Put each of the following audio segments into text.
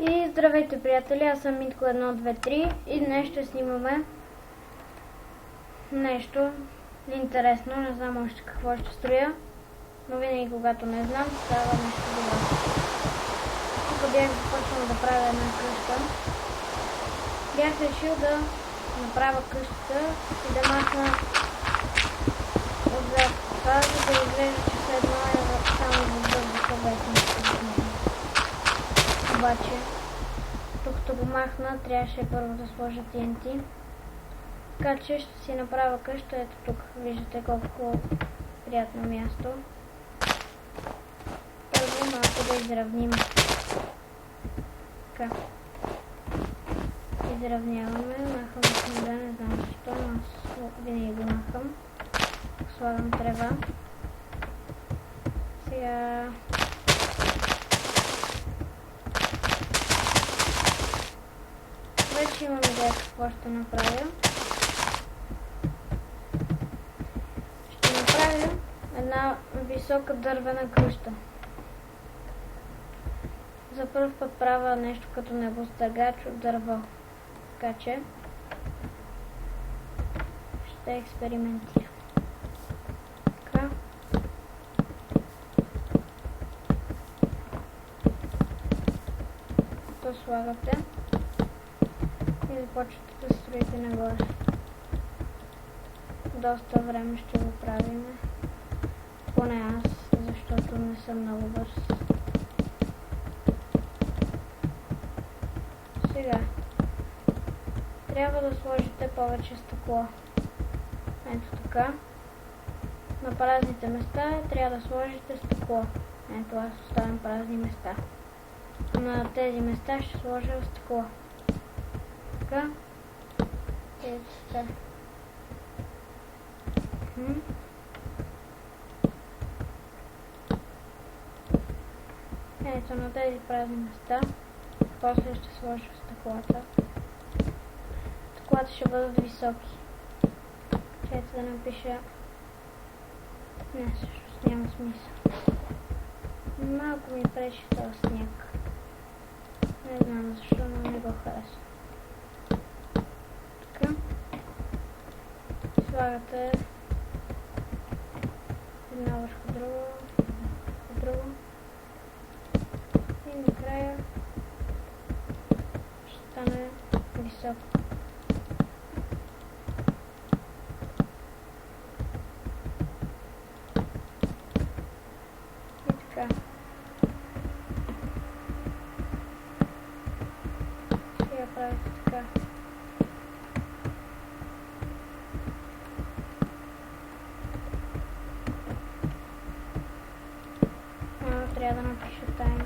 И здравейте, приятели, аз съм Митко 123 и днес ще снимаме нещо интересно, не знам още какво ще строя, но винаги когато не знам, става нещо добро. Тук бях започнал да правя една къща. Бях решил да направя къщата и да махна отзад това, за да изглежда, че все едно е само в въздуха, без нещо в нея. Обаче, тук го махна, трябваше първо да сложа TNT. Така че ще си направя къща, ето тук. Виждате колко приятно място. Първо малко да изравним. Така. Изравняваме, махаме снега, не знам защо, но аз винаги го махам. Слагам трева. Сега... Вече имам идея какво ще направя. Ще направя една висока дървена къща. За първ път правя нещо като небостъргач от дърво. Така че ще експериментирам. Така. То слагате. И започвате да строите нагоре. Доста време ще го правим. Поне аз, защото не съм много бърз. Сега. Трябва да сложите повече стъкло. Ето така. На празните места трябва да сложите стъкло. Ето аз оставям празни места. На тези места ще сложа стъкло. Така. Ето така. Ето на тези празни места. После ще сложа стъклата. Стъклата ще бъдат високи. Чето да напиша... Не, всъщност няма смисъл. Малко ми пречи този сняг. Не знам защо, но не го харесвам. Слагате една върху друго и накрая ще стане високо. И така. Сега правите така. Трябва да напиша тайм.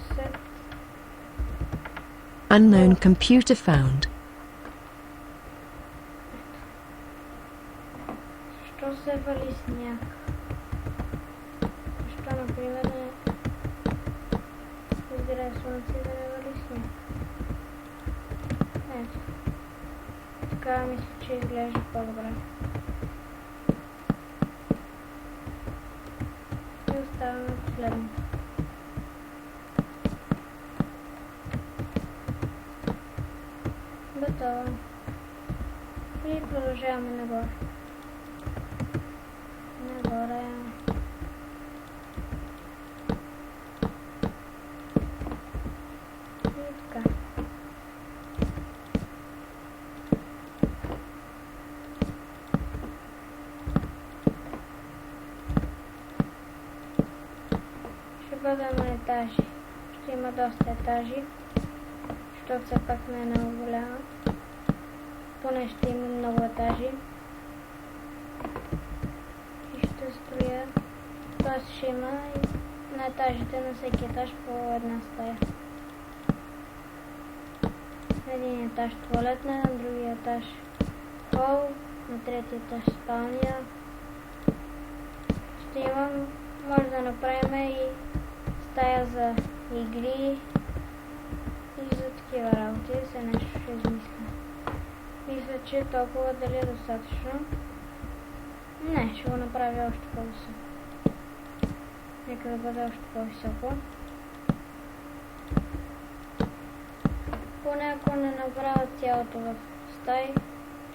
Set. Unknown computer found. Защо се вали сняг? Защо, например, не изгрее слънце да не вали сняг? Ето. Така мисля, че изглежда по-добре. И оставяме последното. Готово. И продължаваме нагоре. Нагоре. И така. Ще бъде на етажи. Ще има доста етажи, защото все пак не е много голяма. Поне ще има много етажи. И ще строя. Т.е. ще има на етажите, на всеки етаж по една стая. На един етаж туалетна, на другия етаж хол, на третия етаж спалня. Ще имам, може да направим и стая за игри и за такива работи, за нещо ще измисля. Мисля, че толкова дали е достатъчно. Не, ще го направя още по-високо. Нека да бъде още по-високо. поне ако не направя цялото в стаи,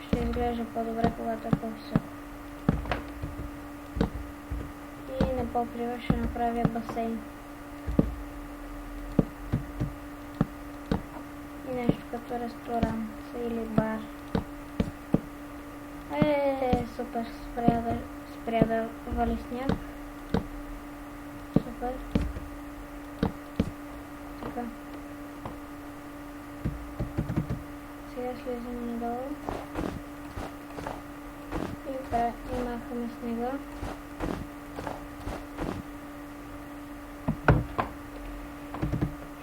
ще изглежда по-добре, когато е по-високо. И на покрива ще направя басейн. И нещо като ресторант или бар. Супер, спря да вали сняг. Супер. Така. Сега слизаме надолу. И махаме снега.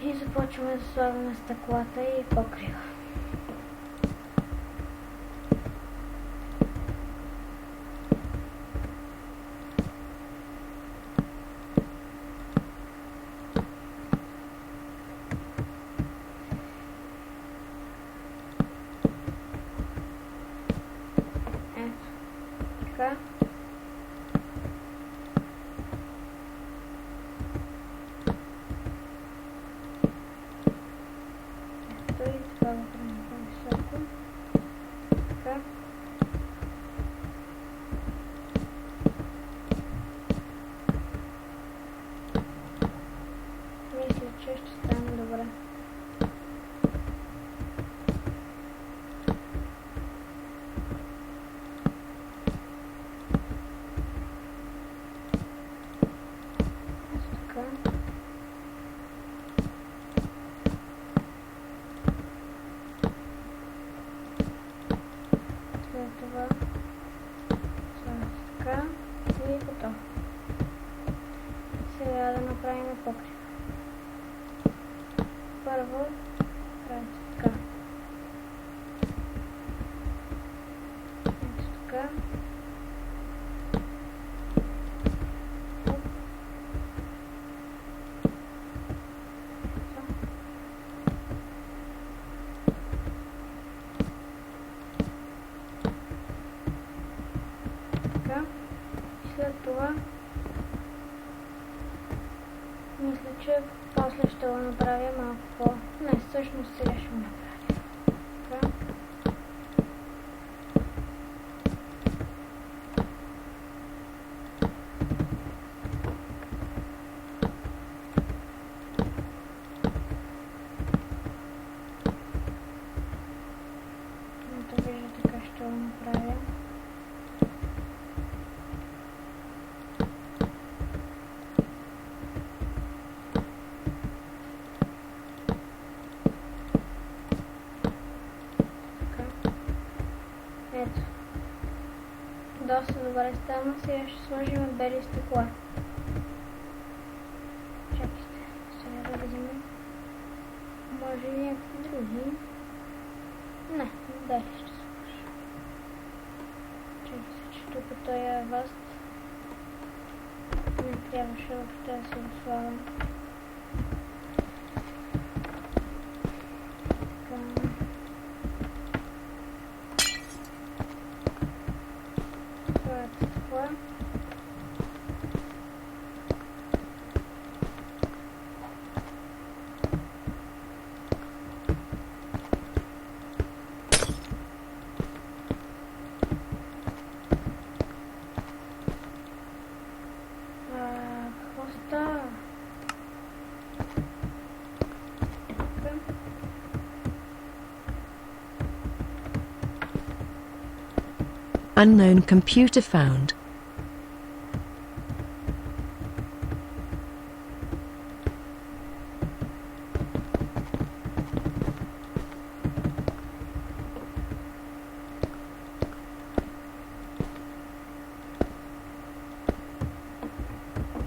И започваме да слагаме стъклата и покрива. Така. Ето и това го правим по-високо. Така. Мисля, че ще стане добре. След това така и готово. Сега да направим покрив. Първо правим така. Ето така. След това мисля, че после ще го направя малко по... Не, всъщност сега ще го направя. Така. Ето виждате как ще го направя. Ето. Доста добре стана. Сега ще сложим бели стъкла. Чакайте. Сега да видим. Може и някакви други. Не, бели ще сложа. Чакайте, че тук той е въст. Не трябваше въобще да се го слагам. Хвоста. Unknown computer found.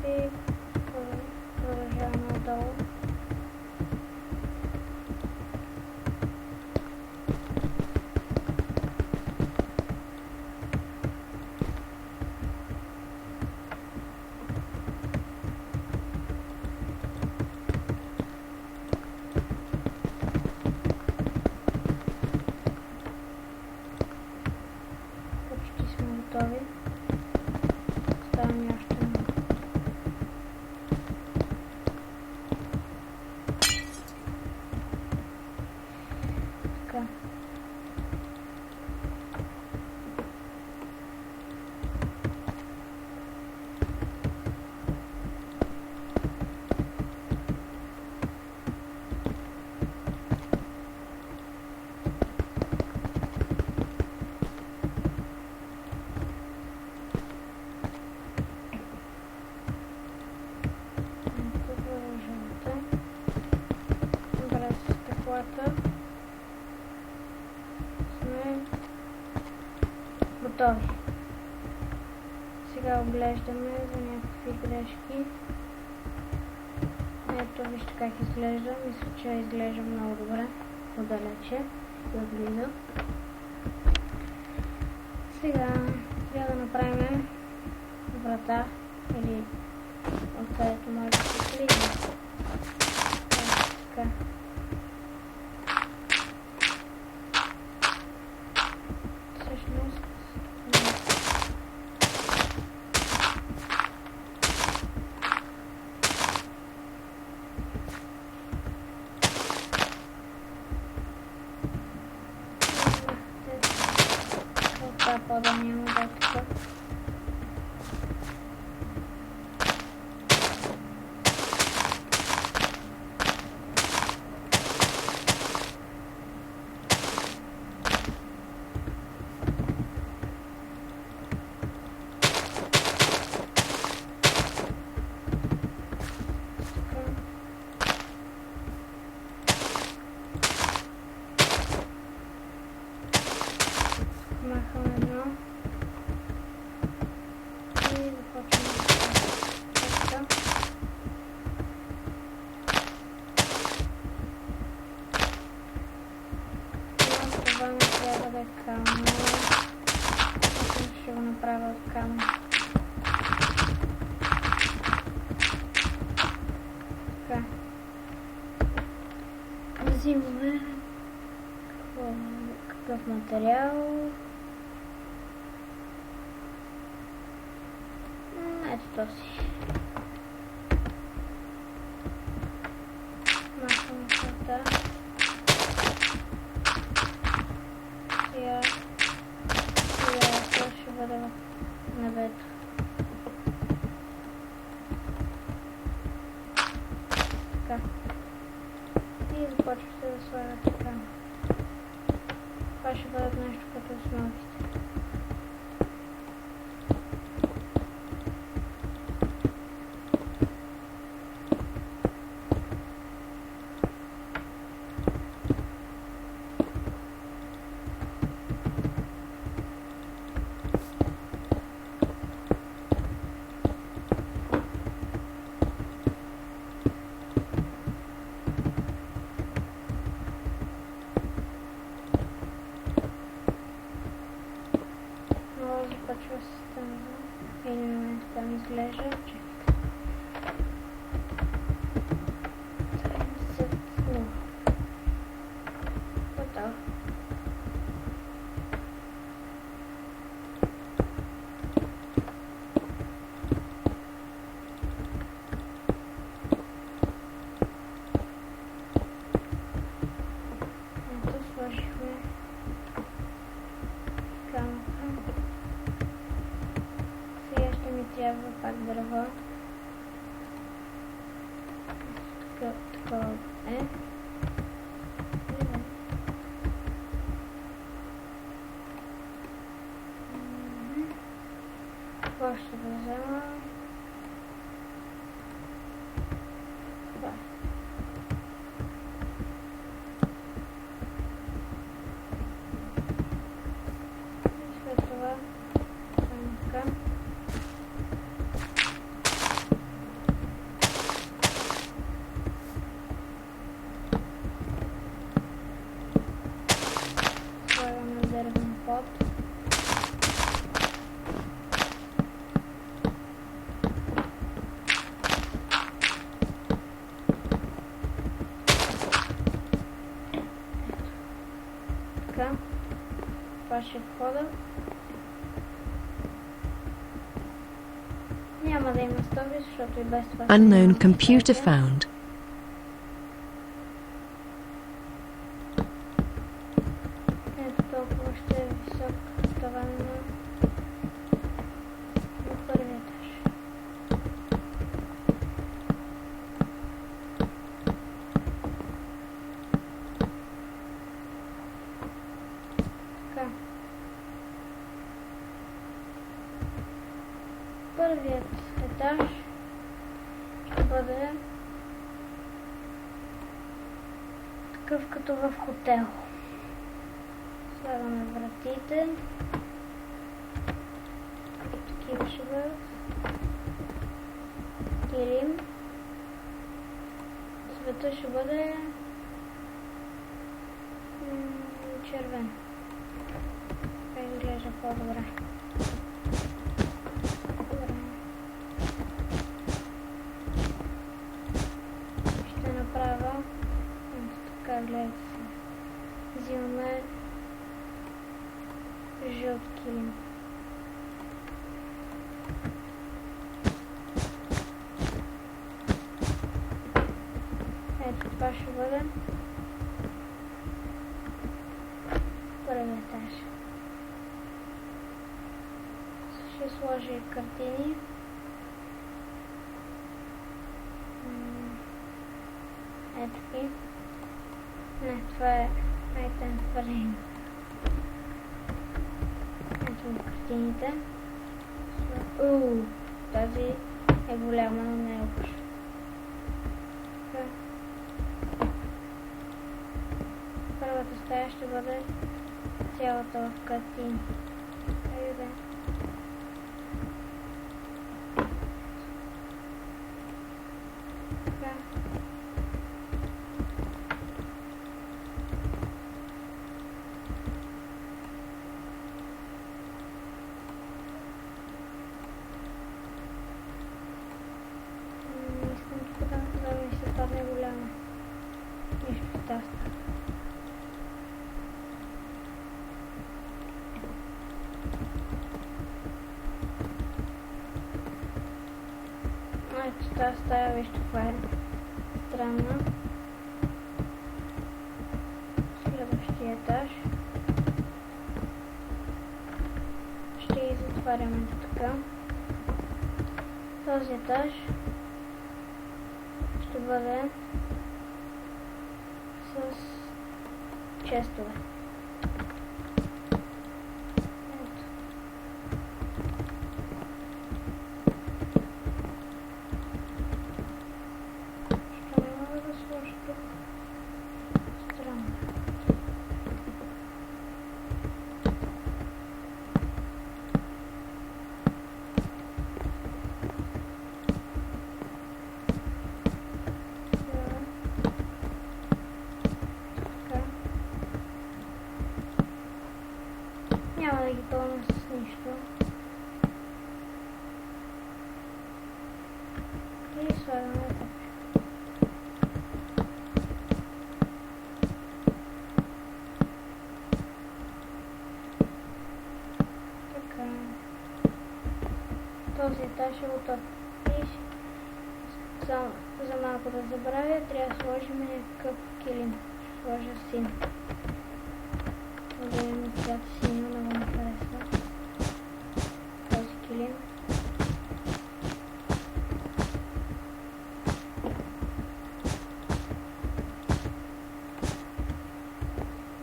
И продължаваме отдолу. усещаме за някакви грешки. Ето вижте как изглежда. Мисля, че изглежда много добре. Отдалече и отблизо. Сега трябва да направим врата или откъдето може да се влиза. Така. Всъщност това по-да няма да е тук. Махам едно и започваме така. Но това ми трябва да е камън. Ще го направя от камън. Така. Взимаме какъв материал. Ето този. Махам цвета. Сега ще бъде в небето. Така. И започвате да слагате така. Това ще бъде нещо като основите. Започва с там. Един момент там изглежда. Готово. Ето сложихме камъка. Сега ще ми трябва пак дърво. Такова е. Това ще да взема. Това. И след това така. Слагаме дървен под. Така. Това ще входа. Няма да има стови, защото и без това Unknown computer found. Ето толкова ще е висок таван на първия етаж. Така. Първият етаж ще бъде такъв като в хотел. Слагаме вратите. Такива ще бъдат. Килим. Цвета ще бъде червен. Как изглежда по-добре. Ще направя така, гледайте се. Взимаме жълт килим. Ето това ще бъде първият етаж. Ще сложа картини. Ето ги. Не, това е item frame. Ето картините. Тази е голяма, но не е лоша. Първата стая ще бъде цялата в картини. Айде. Така. Искам тук да ми се падне голяма. Нищо става. Ето тази стая, вижте каква е странна. Следващия етаж. Ще ги затваряме така. Този етаж ще бъде с честове. Няма да ги пълня с нищо. И слагаме така. Така. Този етаж е готов. И за малко да забравя, трябва да сложим някакъв килим. Ще сложа син. Да има цвят синьо, много ми харесва този килим.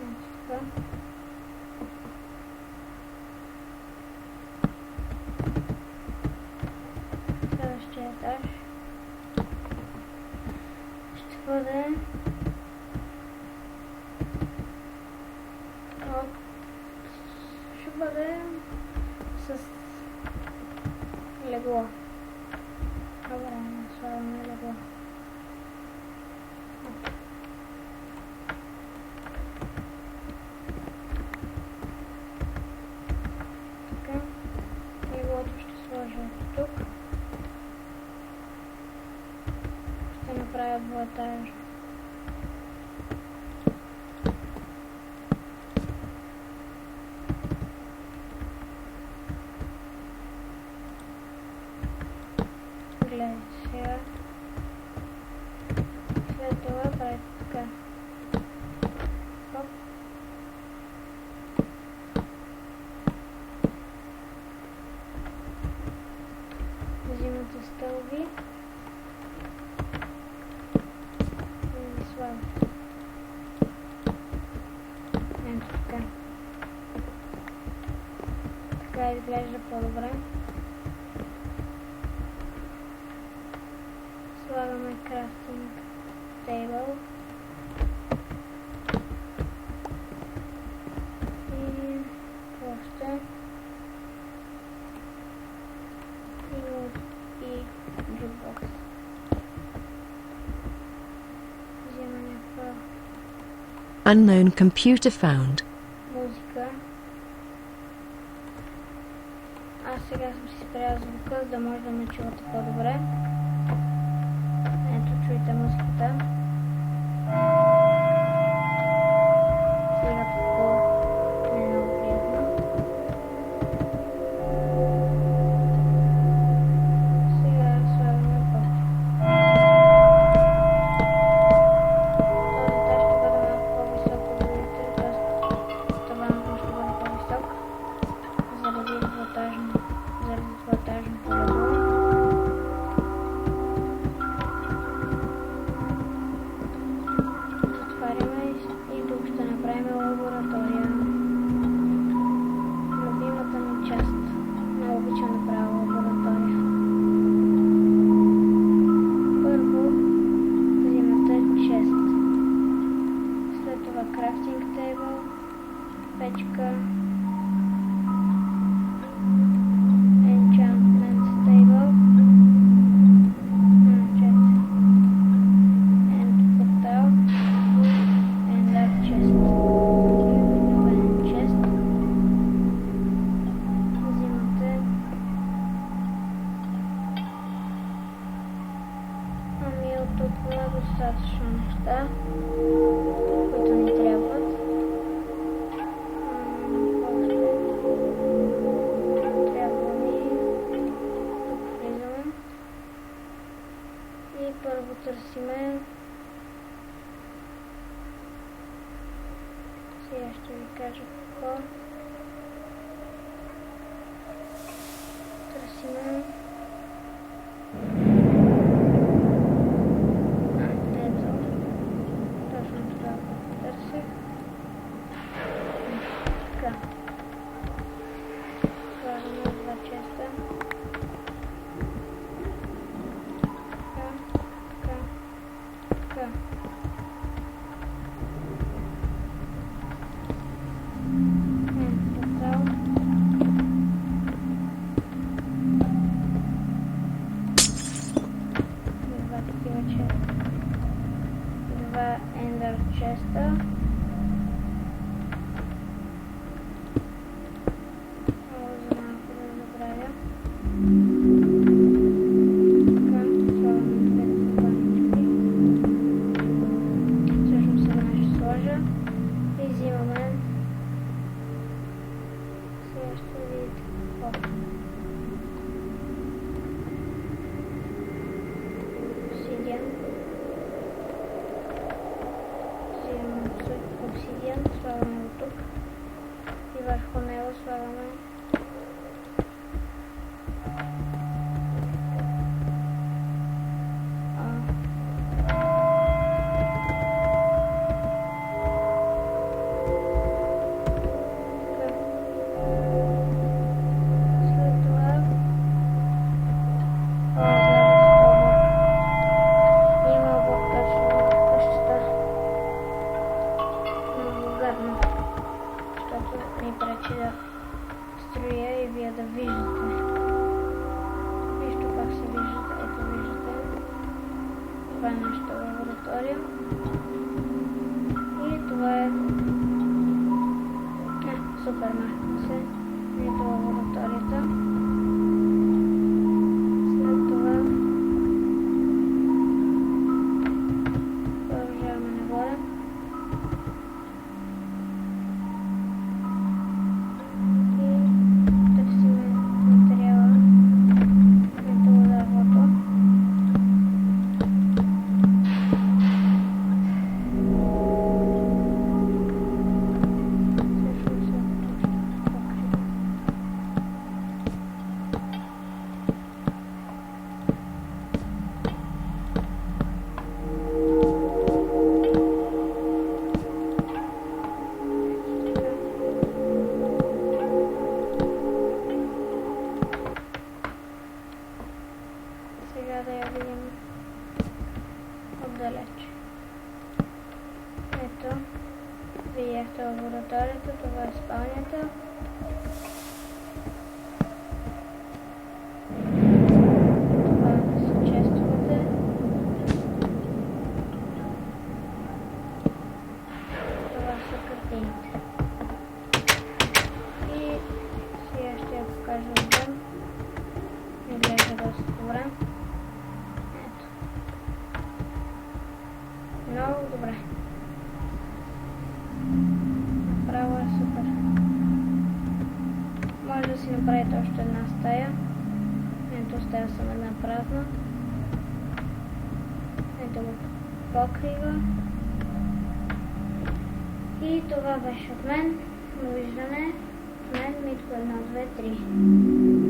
Ето така. Следващия етаж ще бъде с легло. Добре, слагаме легло. Така. Леглото ще сложа тук. Ще направя двуетажно. Гледайте сега. След това правите така. Хоп. Взимате стълби и ги слагате. Ето така. Така изглежда по-добре. Слагаме крафтинг тейбъл и още и Unknown computer found. Музика. Аз сега съм си спрял звука, за да може да ме чувате по-добре. Ето, чуйте музиката. Сега такова не е много приятно. Сега слагаме пък. Този етаж ще бъде малко по-висок от другите, т.е. таванът ще бъде по-висок заради двуетажното легло. Отваряме и тук ще направим лаборатория. Любимата ми част. Много обичам да правя лаборатория. Първо взимате чест. След това крафтинг тейбъл, печка, enchantment table, and portal, and dark chest. Новен chest. Взимате. Ами от тук има достатъчно неща, които ни трябват. Трябва ни тук влизаме и първо търсиме. Сега ще ви кажа какво. Търсиме. Ето. Точно това, което търсих. Така. Слагаме два честа. Така, така, така. Портал. Два такива честа. Два ендър честа. Много за малко да забравя. Така, слагаме двете банички. Всъщност сега ще сложа и взимаме. Сега ще видите какво. Обсидиан. Взимаме обсидиан, слагаме го тук и върху него слагаме след това има точно къщата. Много гадно, защото ми пречи да строя и вие да виждате. Нищо пак се виждате. Ето виждате. Това е нашата лаборатория. И това е супермаркет. Ето лабораторията. След това продължаваме нагоре. И търсиме материала. Ето дървото. Всъщност е покрито. Сега да я видим отдалеч. Ето, видяхте лабораторията, това е спалнята. Това са честовете. Добре. Направо е супер. Може да си направите още една стая. Ето, оставя съм една празна. Ето го покрива. И това беше от мен. Довиждане. От мен Митко 1, 2, 3.